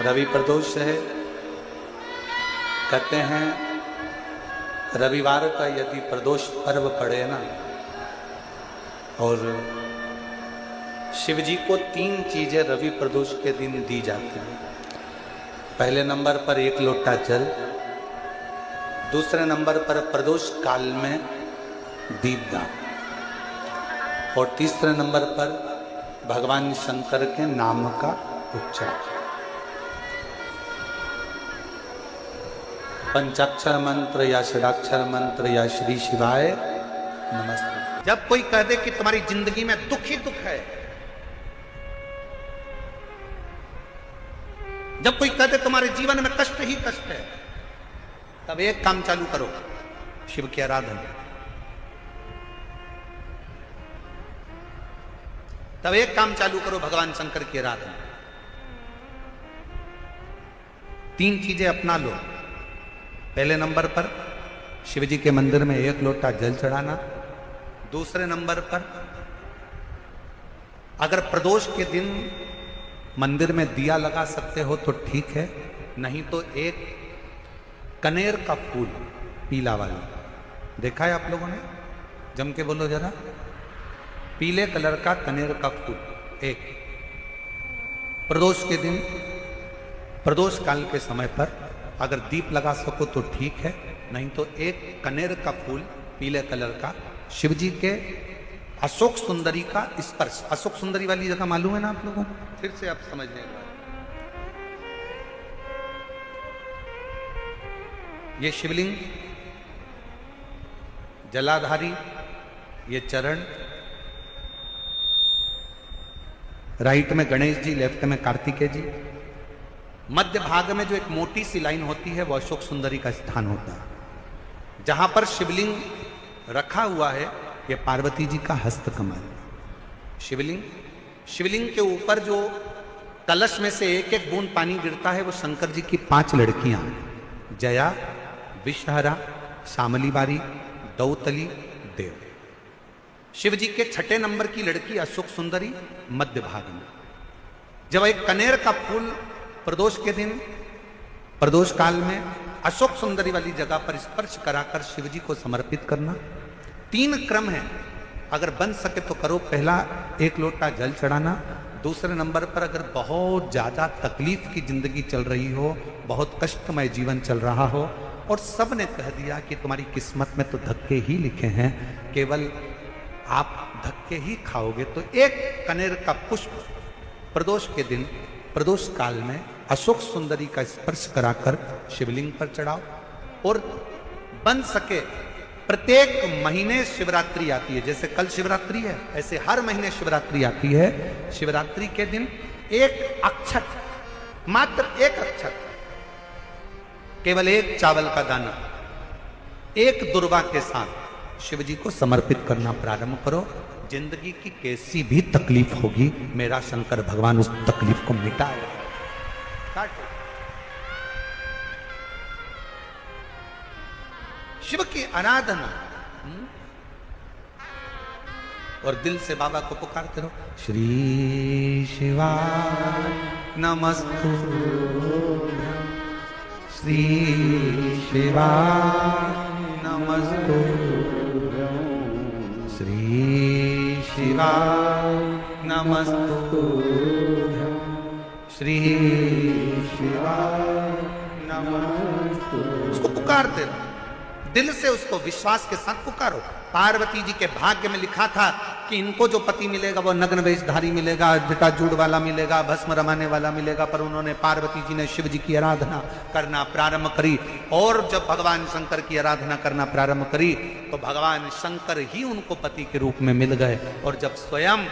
रवि प्रदोष है। कहते हैं रविवार का यदि प्रदोष पर्व पड़े ना, और शिव जी को 3 चीजें रवि प्रदोष के दिन दी जाती हैं। पहले नंबर पर 1 लोटा जल, दूसरे नंबर पर प्रदोष काल में दीपदान, और तीसरे नंबर पर भगवान शंकर के नाम का उच्चारण। पंचाक्षर मंत्र या षडाक्षर मंत्र या श्री शिवाय नमस्ते। जब कोई कह दे कि तुम्हारी जिंदगी में दुख ही दुख है, जब कोई कह दे तुम्हारे जीवन में कष्ट ही कष्ट है, तब एक काम चालू करो, शिव की आराधना। तब एक काम चालू करो, भगवान शंकर की आराधना। 3 चीजें अपना लो। पहले नंबर पर शिव जी के मंदिर में 1 लोटा जल चढ़ाना। दूसरे नंबर पर अगर प्रदोष के दिन मंदिर में दिया लगा सकते हो तो ठीक है, नहीं तो एक कनेर का फूल पीला वाला, देखा है आप लोगों ने? जम के बोलो जरा। पीले कलर का कनेर का फूल एक प्रदोष के दिन, प्रदोष काल के समय पर अगर दीप लगा सको तो ठीक है, नहीं तो एक कनेर का फूल पीले कलर का शिव जी के अशोक सुंदरी का स्पर्श। अशोक सुंदरी वाली जगह मालूम है ना आप लोगों को? फिर से आप समझने का, ये शिवलिंग, जलाधारी, ये चरण, राइट में गणेश जी, लेफ्ट में कार्तिकेय जी, मध्य भाग में जो एक मोटी सी लाइन होती है वो अशोक सुंदरी का स्थान होता है। जहां पर शिवलिंग रखा हुआ है ये पार्वती जी का हस्त कमल। शिवलिंग के ऊपर जो कलश में से एक एक बूंद पानी गिरता है वो शंकर जी की 5 लड़कियां, जया, विषहरा, शामली बारी, दौतली, देव। शिव जी के 6ठे नंबर की लड़की अशोक सुंदरी मध्य भाग में। जब एक कनेर का फूल प्रदोष के दिन, प्रदोष काल में अशोक सुंदरी वाली जगह पर स्पर्श कराकर शिव जी को समर्पित करना। 3 क्रम है, अगर बन सके तो करो। पहला 1 लोटा जल चढ़ाना। दूसरे नंबर पर अगर बहुत ज्यादा तकलीफ की जिंदगी चल रही हो, बहुत कष्टमय जीवन चल रहा हो और सब ने कह दिया कि तुम्हारी किस्मत में तो धक्के ही लिखे हैं, केवल आप धक्के ही खाओगे, तो 1 कनेर का पुष्प प्रदोष के दिन, प्रदोष काल में अशोक सुंदरी का स्पर्श कराकर शिवलिंग पर चढ़ाओ। और बन सके प्रत्येक महीने शिवरात्रि आती है, जैसे कल शिवरात्रि है ऐसे हर महीने शिवरात्रि आती है। शिवरात्रि के दिन 1 अक्षत, मात्र 1 अक्षत, केवल 1 चावल का दाना, 1 दुर्वा के साथ शिव जी को समर्पित करना प्रारंभ करो। जिंदगी की कैसी भी तकलीफ होगी, मेरा शंकर भगवान उस तकलीफ को मिटाएगा। शिव की आराधना, और दिल से बाबा को पुकारते रहो, श्री शिवाय नमस्तु, श्री शिवाय नमस्तु, श्री शिवाय नमस्तु, श्री शिवाय नमस्तु। उसको पुकारते रहो, दिल से उसको विश्वास के साथ पुकारो। पार्वती जी के भाग्य में लिखा था कि इनको जो पति मिलेगा वो नग्न वेशधारी मिलेगा, जटाजूड़ वाला मिलेगा, भस्म रमाने वाला मिलेगा, पर उन्होंने, पार्वती जी ने शिव जी की आराधना करना प्रारंभ करी। और जब भगवान शंकर की आराधना करना प्रारंभ करी तो भगवान शंकर ही उनको पति के रूप में मिल गए। और जब स्वयं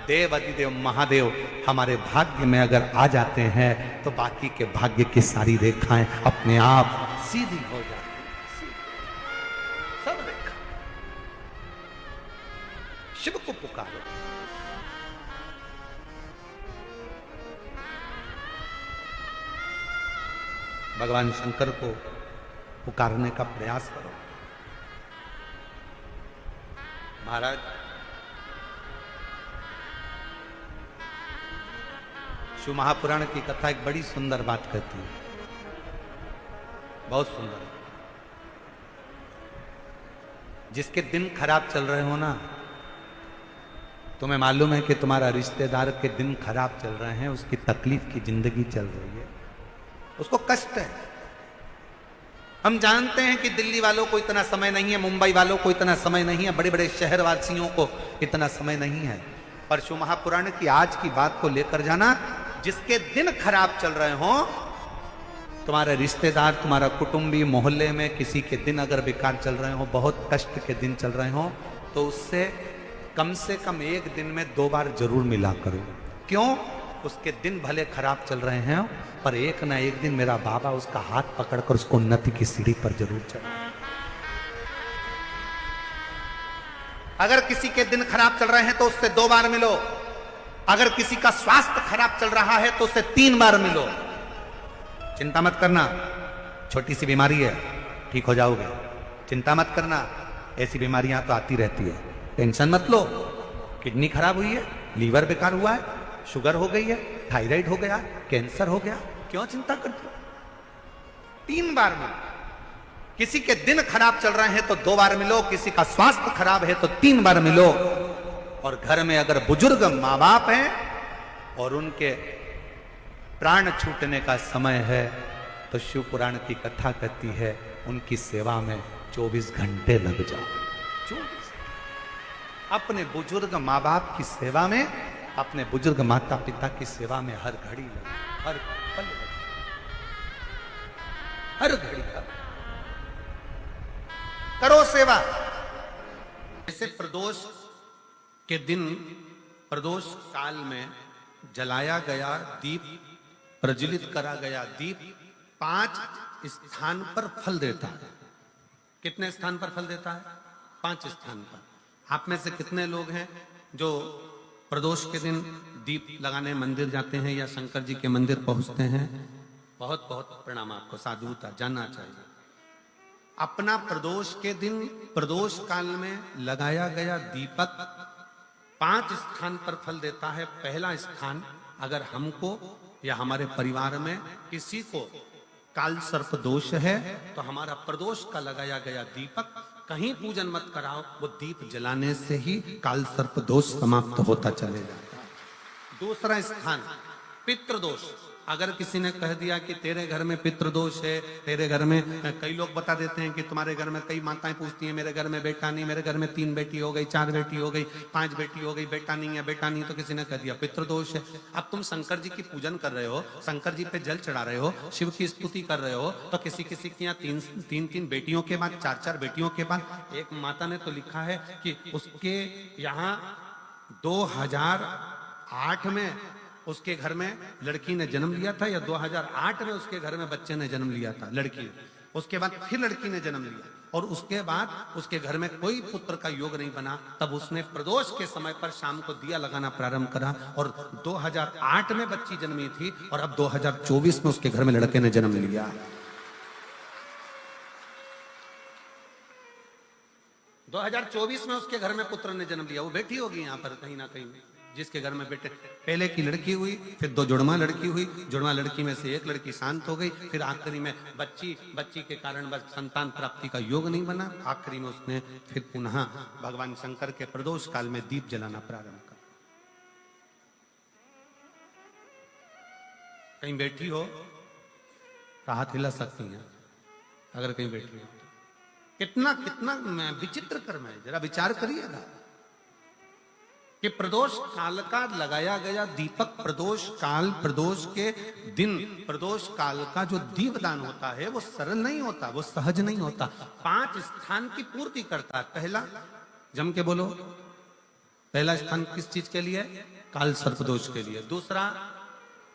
देव अधिदेव महादेव हमारे भाग्य में अगर आ जाते हैं तो बाकी के भाग्य की सारी रेखाएं अपने आप सीधी हो जाती। सब रेखा शिव को पुकारो। भगवान शंकर को पुकारने का प्रयास करो। महाराज शिव महापुराण की कथा एक बड़ी सुंदर बात कहती है, बहुत सुंदर। जिसके दिन खराब चल रहे हो ना, तुम्हें मालूम है कि तुम्हारा रिश्तेदार के दिन खराब चल रहे हैं, उसकी तकलीफ की जिंदगी चल रही है, उसको कष्ट है। हम जानते हैं कि दिल्ली वालों को इतना समय नहीं है, मुंबई वालों को इतना समय नहीं है, बड़े बड़े शहर वासियों को इतना समय नहीं है, पर शिव महापुराण की आज की बात को लेकर जाना। जिसके दिन खराब चल रहे हो, तुम्हारे रिश्तेदार, तुम्हारा कुटुंबी, मोहल्ले में किसी के दिन अगर बेकार चल रहे हो, बहुत कष्ट के दिन चल रहे हो, तो उससे कम से कम एक दिन में 2 बार जरूर मिला करो। क्यों? उसके दिन भले खराब चल रहे हैं, पर एक ना एक दिन मेरा बाबा उसका हाथ पकड़कर उसको उन्नति की सीढ़ी पर जरूर चढ़ा। अगर किसी के दिन खराब चल रहे हैं तो उससे 2 बार मिलो। अगर किसी का स्वास्थ्य खराब चल रहा है तो उससे 3 बार मिलो। चिंता मत करना, छोटी सी बीमारी है, ठीक हो जाओगे। चिंता मत करना, ऐसी बीमारियां तो आती रहती है, टेंशन मत लो। किडनी खराब हुई है, लीवर बेकार हुआ है, शुगर हो गई है, थायराइड हो गया, कैंसर हो गया, क्यों चिंता करते हो? 3 बार मिलो। किसी के दिन खराब चल रहे हैं तो 2 बार मिलो, किसी का स्वास्थ्य खराब है तो 3 बार मिलो। और घर में अगर बुजुर्ग माँ बाप हैं और उनके प्राण छूटने का समय है, तो शिव पुराण की कथा कहती है उनकी सेवा में 24 घंटे लग जाओ। 24 अपने बुजुर्ग माँ बाप की सेवा में, अपने बुजुर्ग माता पिता की सेवा में हर घड़ी लगे, हर पल लगे, हर घड़ी करो सेवा। जैसे प्रदोष के दिन, प्रदोष काल में जलाया गया दीप, प्रज्वलित करा गया दीप 5 स्थान पर फल देता है। कितने स्थान पर फल देता है? 5 स्थान पर। आप में से कितने लोग हैं जो प्रदोष के दिन दीप लगाने मंदिर जाते हैं या शंकर जी के मंदिर पहुंचते हैं? बहुत बहुत प्रणाम आपको, साधुता जानना चाहिए। अपना प्रदोष के दिन, प्रदोष काल में लगाया गया दीपक 5 स्थान पर फल देता है। पहला स्थान, अगर हमको या हमारे परिवार में किसी को काल सर्प दोष है, तो हमारा प्रदोष का लगाया गया दीपक कहीं पूजन मत कराओ, वो दीप जलाने से ही काल सर्प दोष समाप्त होता चले जाता है। दूसरा स्थान, पितृदोष। अगर किसी ने कह दिया कि तेरे घर में पितृदोष है, तेरे घर में, कई लोग बता देते हैं कि तुम्हारे घर में, कई माताएं पूछती हैं मेरे घर में बेटा नहीं, मेरे घर में 3 बेटी हो गई, 4 बेटी हो गई, 5 बेटी हो गई, बेटा नहीं है, बेटा नहीं, तो किसी ने कह दिया पितृदोष है। अब तुम शंकर जी की पूजन कर रहे हो, शंकर जी पे जल चढ़ा रहे हो, शिव की स्तुति कर रहे हो, तो किसी किसी की यहाँ 3 बेटियों के बाद, 4 बेटियों के बाद, एक माता ने तो लिखा है कि उसके यहाँ 2008 में उसके घर में लड़की ने जन्म लिया था, या 2008 में उसके घर में बच्चे ने जन्म लिया था, लड़की ने। उसके बाद फिर लड़की ने जन्म लिया, और उसके बाद उसके घर में कोई पुत्र का योग नहीं बना। तब उसने प्रदोष के समय पर शाम को दिया लगाना प्रारंभ करा, और 2008 में बच्ची जन्मी थी, और अब 2024 में उसके घर में लड़के ने जन्म लिया। 2024 में उसके घर में पुत्र ने जन्म लिया, वो बेटी होगी यहाँ पर कहीं ना कहीं। जिसके घर में बेटे, पहले की लड़की हुई, फिर 2 जुड़वा लड़की हुई, जुड़वा लड़की में से एक लड़की शांत हो गई, फिर आखिरी में बच्ची के कारण बस संतान प्राप्ति का योग नहीं बना। आखिरी में उसने फिर पुनः भगवान शंकर के प्रदोष काल में दीप जलाना प्रारंभ कर। कहीं बैठी हो तो हाथ हिला सकती हैं, अगर कहीं बैठी हो। कितना कितना विचित्र कर्म है, जरा विचार करिएगा कि प्रदोष काल का लगाया गया दीपक, प्रदोष काल, प्रदोष के दिन, प्रदोष काल का जो दीपदान होता है वो सरल नहीं होता, वो सहज नहीं होता। 5 स्थान की पूर्ति करता है। पहला, जम के बोलो, पहला स्थान किस चीज के लिए? काल सर्पदोष के लिए। दूसरा,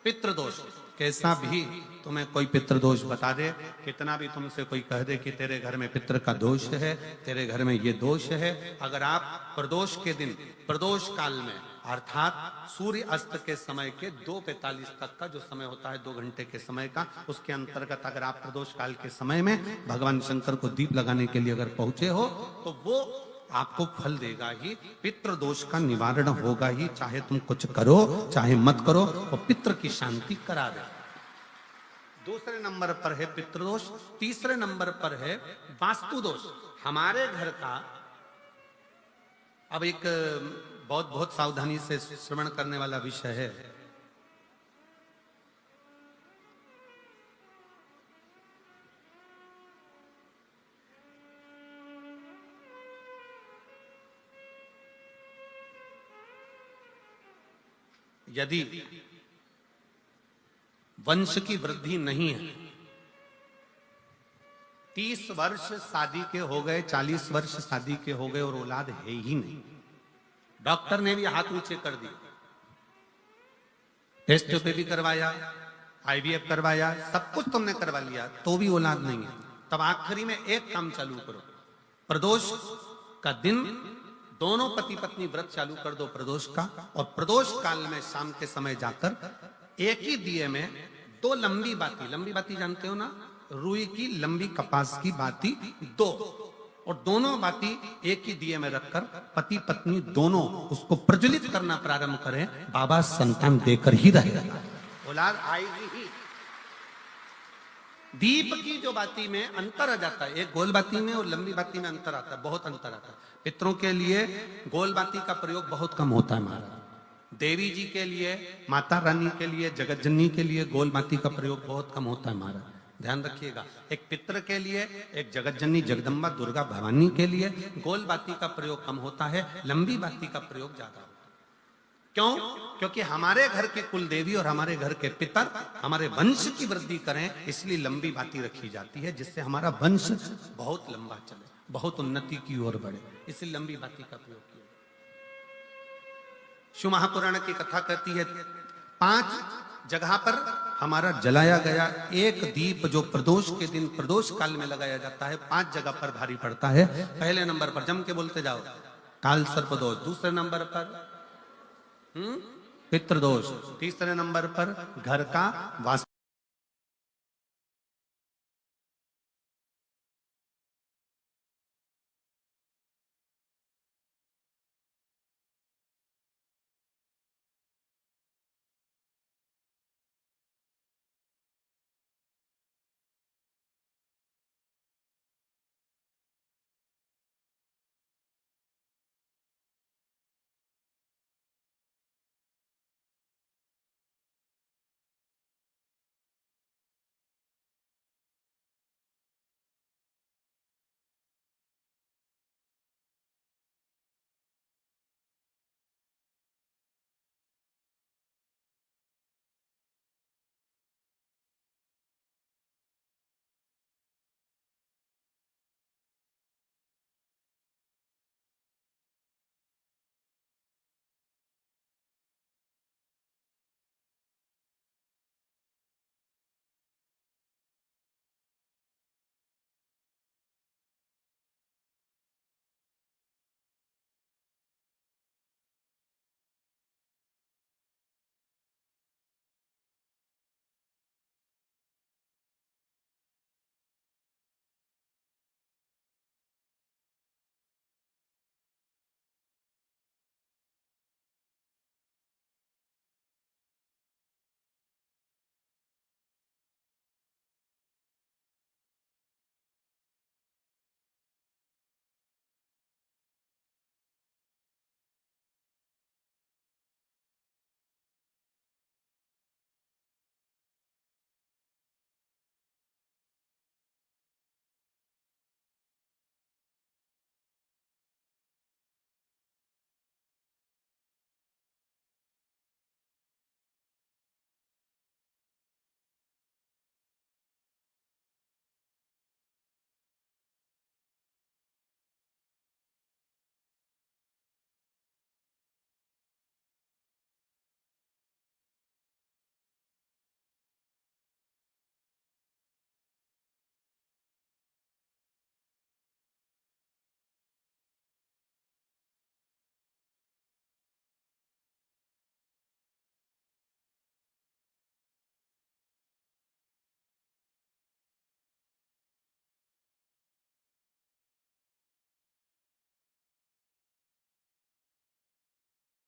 पितृदोष। कैसा भी तुम्हें कोई पितृदोष बता दे, कितना भी तुमसे कोई कह दे कि तेरे घर में पितृ का दोष है, तेरे घर में ये दोष है, अगर आप प्रदोष के दिन, प्रदोष काल में, अर्थात सूर्य अस्त के समय के 2:45 तक का जो समय होता है, 2 घंटे के समय का, उसके अंतर्गत अगर आप प्रदोष काल के समय में भगवान शंकर को दीप लगाने के लिए अगर पहुंचे हो, तो वो आपको फल देगा ही, पितृ दोष का निवारण होगा ही, चाहे तुम कुछ करो चाहे मत करो, और पितृ की शांति करा दे। दूसरे नंबर पर है पितृदोष, तीसरे नंबर पर है वास्तु दोष। हमारे घर का, अब एक बहुत बहुत सावधानी से श्रवण करने वाला विषय है। यदि वंश की वृद्धि नहीं है, 30 वर्ष शादी के हो गए, 40 वर्ष शादी के हो गए और औलाद है ही नहीं, डॉक्टर ने भी हाथ ऊंचे कर दिए, टेस्ट पे भी करवाया, आईवीएफ करवाया, सब कुछ तुमने करवा लिया, तो भी औलाद नहीं है, तब आखिरी में एक काम चालू करो, प्रदोष का दिन दोनों पति पत्नी व्रत चालू कर दो प्रदोष का, और प्रदोष काल में शाम के समय जाकर एक ही दिए में 2 लंबी बाती जानते हो ना, रुई की लंबी कपास की बाती 2, और दोनों बाती एक ही दिए में रखकर पति पत्नी दोनों उसको प्रज्वलित करना प्रारंभ करें, बाबा संतान देकर ही रहेगा, औलाद आएगी ही। दीप की जो बाती में अंतर आ जाता है, एक गोल बाती में और लंबी बाती में अंतर आता है, बहुत अंतर आता है। पितरों के लिए गोल बाती का प्रयोग बहुत कम होता है महाराज, देवी जी के लिए, माता रानी के लिए, जगत जननी के लिए गोल बाती का प्रयोग बहुत कम होता है महाराज, ध्यान रखिएगा। एक पितर के लिए, एक जगत जननी जगदम्बा दुर्गा भवानी के लिए गोल बाती का प्रयोग कम होता है, लंबी बाती का प्रयोग ज्यादा होता है। क्यों? क्योंकि हमारे घर के कुल देवी और हमारे घर के पितर हमारे वंश की वृद्धि करें, इसलिए लंबी बाती रखी जाती है, जिससे हमारा वंश बहुत लंबा चले, बहुत उन्नति की ओर बढ़े, इसलिए लंबी बाती का प्रयोग किया। शिव महापुराण की कथा कहती है 5 जगह पर हमारा जलाया गया एक दीप जो प्रदोष के दिन प्रदोष काल में लगाया जाता है, 5 जगह पर भारी पड़ता है। पहले नंबर पर जम के बोलते जाओ, काल सर्प दोष, दूसरे नंबर पर पितृदोष, तीसरे नंबर पर घर का वास्तु